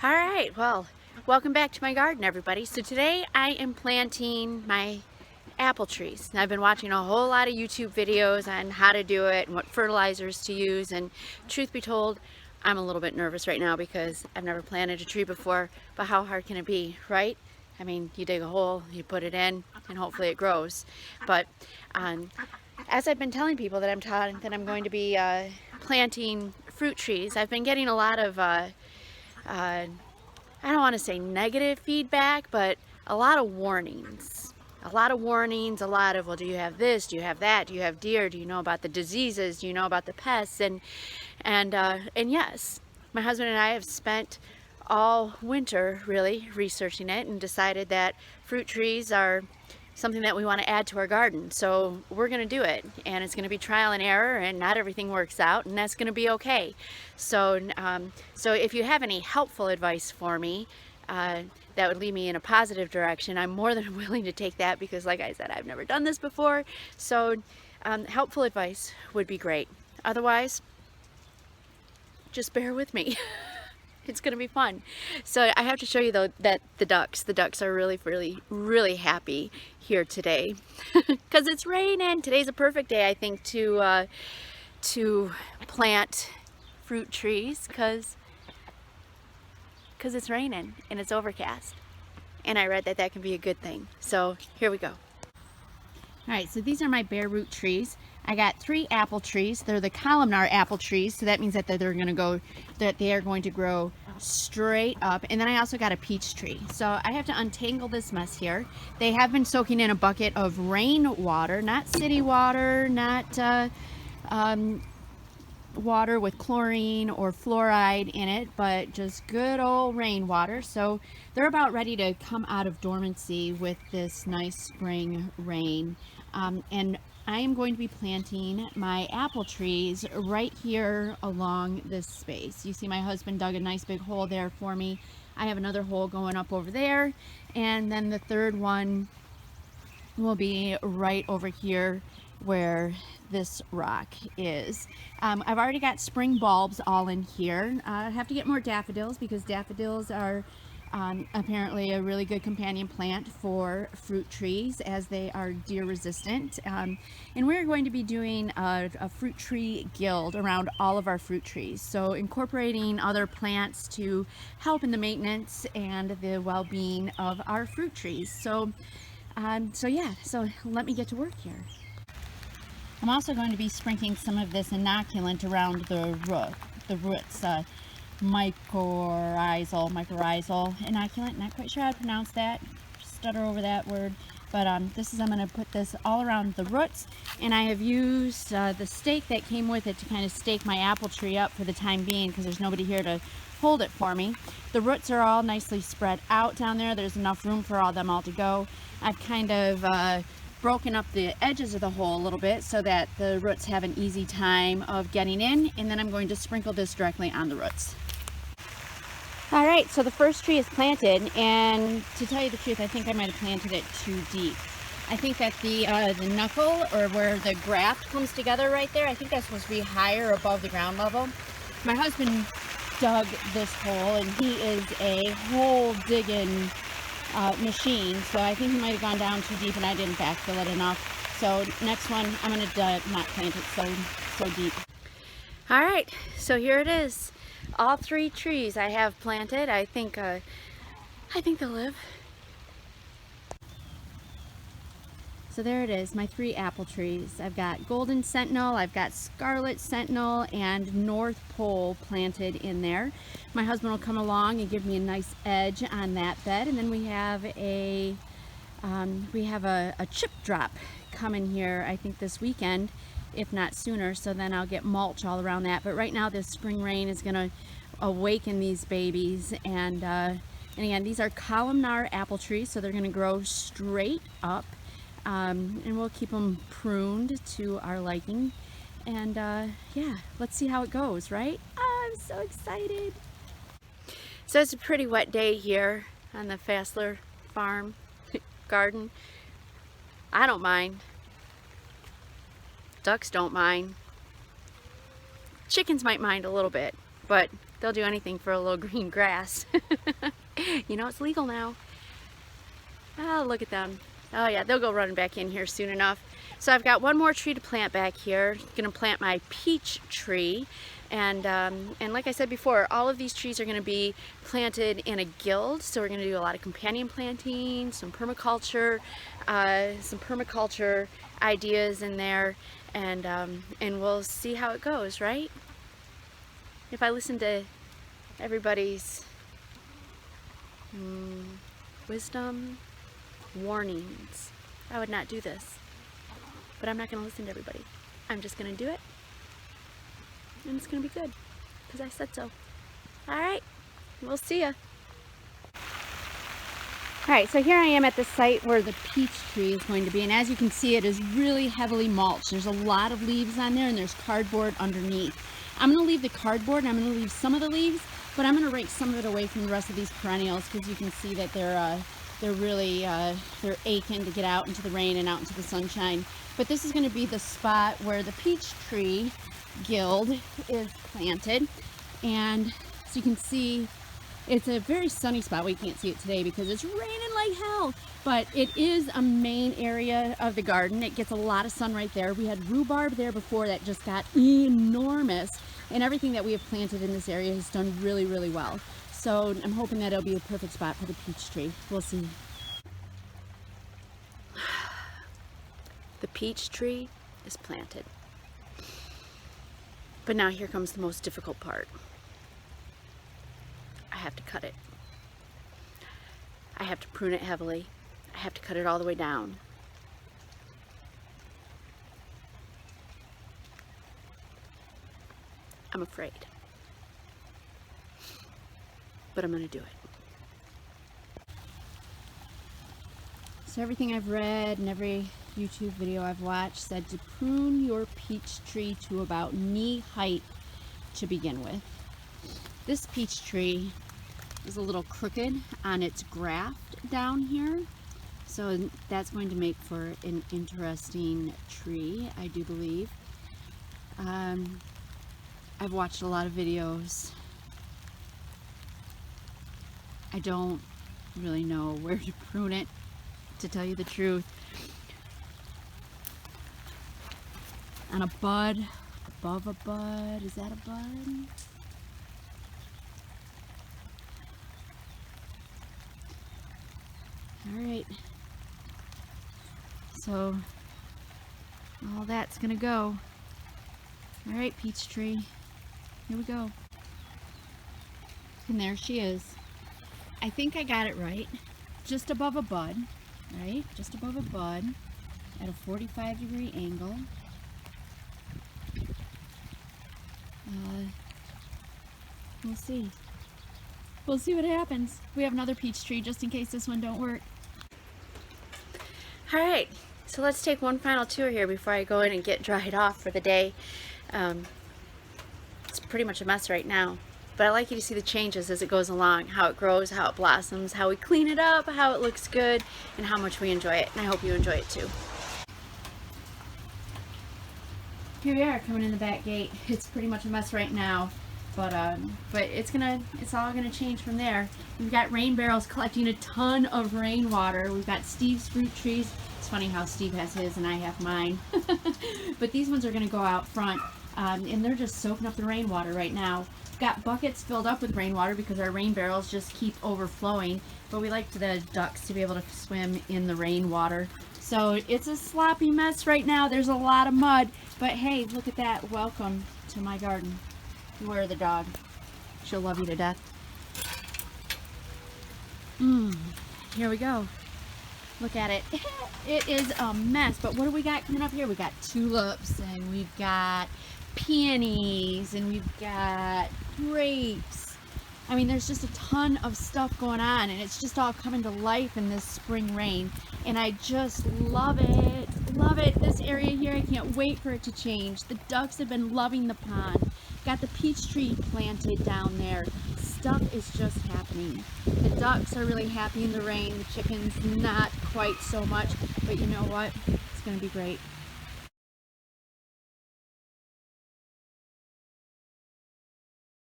All right, well, welcome back to my garden, everybody. So today I am planting my apple trees. Now, I've been watching a whole lot of YouTube videos on how to do it and what fertilizers to use, and truth be told, I'm a little bit nervous right now because I've never planted a tree before, but how hard can it be, right? I mean, you dig a hole, you put it in, and hopefully it grows. But as I've been telling people that I'm going to be planting fruit trees, I've been getting a lot of I don't want to say negative feedback, but a lot of warnings. A lot of warnings, a lot of, well, do you have this? Do you have that? Do you have deer? Do you know about the diseases? Do you know about the pests? And yes, my husband and I have spent all winter really researching it and decided that fruit trees are something that we want to add to our garden. So we're going to do it, and it's going to be trial and error, and not everything works out, and that's going to be okay. So if you have any helpful advice for me that would lead me in a positive direction, I'm more than willing to take that, because like I said, I've never done this before. So helpful advice would be great. Otherwise, just bear with me. It's gonna be fun. So I have to show you though that the ducks are really happy here today because it's raining. Today's a perfect day, I think, to plant fruit trees because it's raining and it's overcast, and I read that that can be a good thing. So here we go. All right, so these are my bare root trees. I got 3 apple trees. They're the columnar apple trees, so that means that they are going to grow straight up. And then I also got a peach tree. So I have to untangle this mess here. They have been soaking in a bucket of rain water, not city water, not water with chlorine or fluoride in it, but just good old rainwater. So they're about ready to come out of dormancy with this nice spring rain. And I am going to be planting my apple trees right here along this space. You see my husband dug a nice big hole there for me. I have another hole going up over there, and then the third one will be right over here where this rock is. I've already got spring bulbs all in here. I have to get more daffodils because daffodils are apparently a really good companion plant for fruit trees, as they are deer resistant. And we're going to be doing a fruit tree guild around all of our fruit trees. So incorporating other plants to help in the maintenance and the well-being of our fruit trees. So let me get to work here. I'm also going to be sprinkling some of this inoculant around the roots. Mycorrhizal inoculant. Not quite sure how to pronounce that. Stutter over that word. But I'm going to put this all around the roots, and I have used the stake that came with it to kind of stake my apple tree up for the time being, because there's nobody here to hold it for me. The roots are all nicely spread out down there. There's enough room for them all to go. I've kind of broken up the edges of the hole a little bit so that the roots have an easy time of getting in, and then I'm going to sprinkle this directly on the roots. All right, so the first tree is planted, and to tell you the truth, I think I might have planted it too deep. I think that the knuckle, or where the graft comes together right there, I think that's supposed to be higher above the ground level. My husband dug this hole, and he is a hole digging machine, so I think he might have gone down too deep and I didn't backfill it enough. So next one, I'm going to not plant it so deep. All right, so here it is. All 3 trees I have planted. I think they'll live. So there it is, my 3 apple trees. I've got Golden Sentinel, I've got Scarlet Sentinel, and North Pole planted in there. My husband will come along and give me a nice edge on that bed, and then we have a chip drop coming here, I think this weekend, if not sooner, so then I'll get mulch all around that. But right now this spring rain is going to awaken these babies, and again, these are columnar apple trees, so they're going to grow straight up, and we'll keep them pruned to our liking, and yeah, let's see how it goes, right? Oh, I'm so excited. So it's a pretty wet day here on the Fassler farm garden. I don't mind. Ducks don't mind. Chickens might mind a little bit, but they'll do anything for a little green grass. You know, it's legal now. Oh, look at them. Oh yeah, they'll go running back in here soon enough. So I've got one more tree to plant back here. Gonna plant my peach tree. And like I said before, all of these trees are going to be planted in a guild. So we're going to do a lot of companion planting, some permaculture ideas in there, and we'll see how it goes, right? If I listen to everybody's wisdom, warnings, I would not do this. But I'm not going to listen to everybody. I'm just going to do it. And it's going to be good, because I said so. Alright, we'll see ya. Alright, so here I am at the site where the peach tree is going to be, and as you can see, it is really heavily mulched. There's a lot of leaves on there, and there's cardboard underneath. I'm going to leave the cardboard, and I'm going to leave some of the leaves, but I'm going to rake some of it away from the rest of these perennials, because you can see that they're really they're aching to get out into the rain and out into the sunshine. But this is going to be the spot where the peach tree guild is planted, and so you can see it's a very sunny spot. We can't see it today because it's raining like hell, but it is a main area of the garden. It gets a lot of sun right there. We had rhubarb there before that just got enormous, and everything that we have planted in this area has done really, really well. So I'm hoping that it'll be a perfect spot for the peach tree. We'll see. The peach tree is planted. But now here comes the most difficult part. I have to cut it. I have to prune it heavily. I have to cut it all the way down. I'm afraid. But I'm gonna do it. So everything I've read and every YouTube video I've watched said to prune your peach tree to about knee height to begin with. This peach tree is a little crooked on its graft down here, so that's going to make for an interesting tree, I do believe. I've watched a lot of videos. I don't really know where to prune it, to tell you the truth. On a bud, above a bud, is that a bud? Alright, so all that's gonna go. Alright, peach tree, here we go. And there she is. I think I got it right. Just above a bud, right? Just above a bud at a 45-degree angle. We'll see. We'll see what happens. We have another peach tree just in case this one don't work. Alright, so let's take one final tour here before I go in and get dried off for the day. It's pretty much a mess right now, but I like you to see the changes as it goes along, how it grows, how it blossoms, how we clean it up, how it looks good, and how much we enjoy it, and I hope you enjoy it too. Here we are coming in the back gate. It's pretty much a mess right now, but it's all gonna change from there. We've got rain barrels collecting a ton of rainwater. We've got Steve's fruit trees. It's funny how Steve has his and I have mine. But these ones are gonna go out front, and they're just soaking up the rainwater right now. We've got buckets filled up with rainwater because our rain barrels just keep overflowing, but we like the ducks to be able to swim in the rainwater. So it's a sloppy mess right now. There's a lot of mud, but hey, look at that. Welcome to my garden. Beware the dog. She'll love you to death. Here we go. Look at it. It is a mess, but what do we got coming up here? We got tulips, and we've got peonies, and we've got grapes. I mean, there's just a ton of stuff going on, and it's just all coming to life in this spring rain, and I just love it. Love it. This area here, I can't wait for it to change. The ducks have been loving the pond. Got the peach tree planted down there. Stuff is just happening. The ducks are really happy in the rain. The chickens not quite so much, but you know what? It's going to be great.